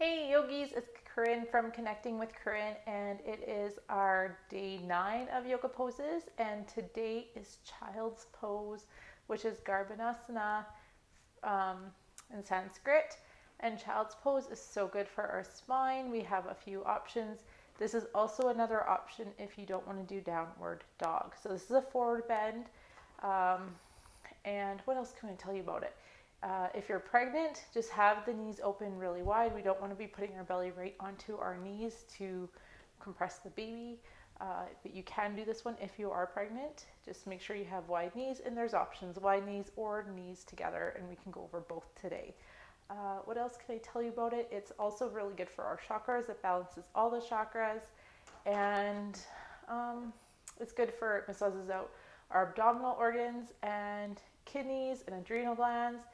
Hey yogis, it's Corinne from Connecting with Corinne, and it is our day 9 of yoga poses, and today is child's pose, which is Garbhasana in Sanskrit. And child's pose is so good for our spine. We have a few options. This is also another option if you don't want to do downward dog. So this is a forward bend. And what else can I tell you about it? If you're pregnant, just have the knees open really wide. We don't want to be putting our belly right onto our knees to compress the baby. But you can do this one if you are pregnant. Just make sure you have wide knees, and there's options, wide knees or knees together, and we can go over both today. What else can I tell you about it? It's also really good for our chakras. It balances all the chakras, and it's good for, it massages out our abdominal organs and kidneys and adrenal glands,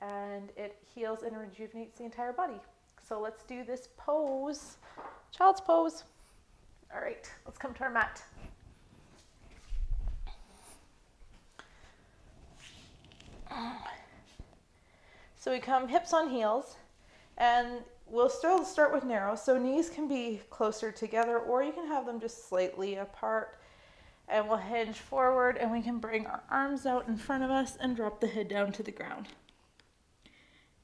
and it heals and rejuvenates the entire body. So let's do this pose, child's pose. All right, let's come to our mat. So we come hips on heels, and we'll still start with narrow. So knees can be closer together, or you can have them just slightly apart. And we'll hinge forward, and we can bring our arms out in front of us and drop the head down to the ground.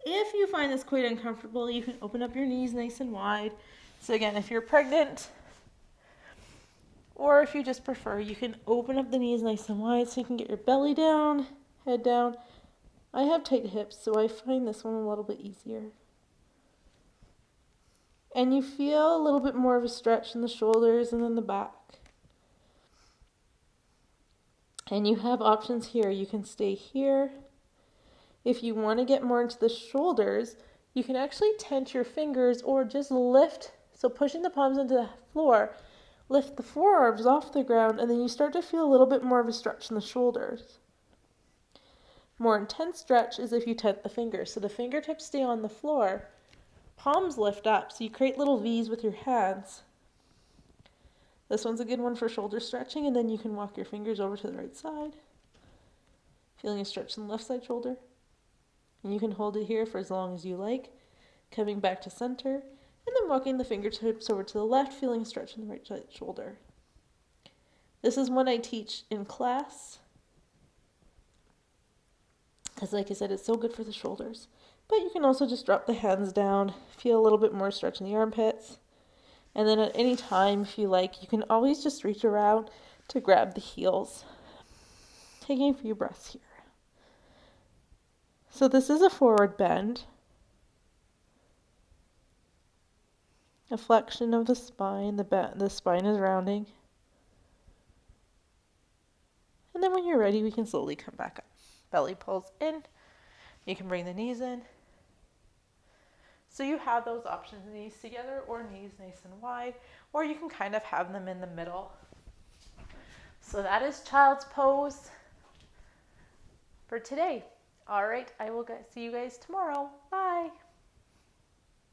If you find this quite uncomfortable, you can open up your knees nice and wide. So again, if you're pregnant, or if you just prefer, you can open up the knees nice and wide so you can get your belly down, head down. I have tight hips, so I find this one a little bit easier. And you feel a little bit more of a stretch in the shoulders and then the back. And you have options here. You can stay here. If you want to get more into the shoulders, you can actually tense your fingers or just lift. So pushing the palms into the floor, lift the forearms off the ground, and then you start to feel a little bit more of a stretch in the shoulders. More intense stretch is if you tent the fingers. So the fingertips stay on the floor, palms lift up, so you create little V's with your hands. This one's a good one for shoulder stretching, and then you can walk your fingers over to the right side, feeling a stretch in the left side shoulder. And you can hold it here for as long as you like, coming back to center, and then walking the fingertips over to the left, feeling a stretch in the right side shoulder. This is one I teach in class, because like I said, it's so good for the shoulders. But you can also just drop the hands down, feel a little bit more stretch in the armpits. And then at any time, if you like, you can always just reach around to grab the heels. Taking a few breaths here. So this is a forward bend. A flexion of the spine. The spine is rounding. And then when you're ready, we can slowly come back up. Belly pulls in. You can bring the knees in. So you have those options, knees together or knees nice and wide, or you can kind of have them in the middle. So that is child's pose for today. All right, I will see you guys tomorrow. Bye.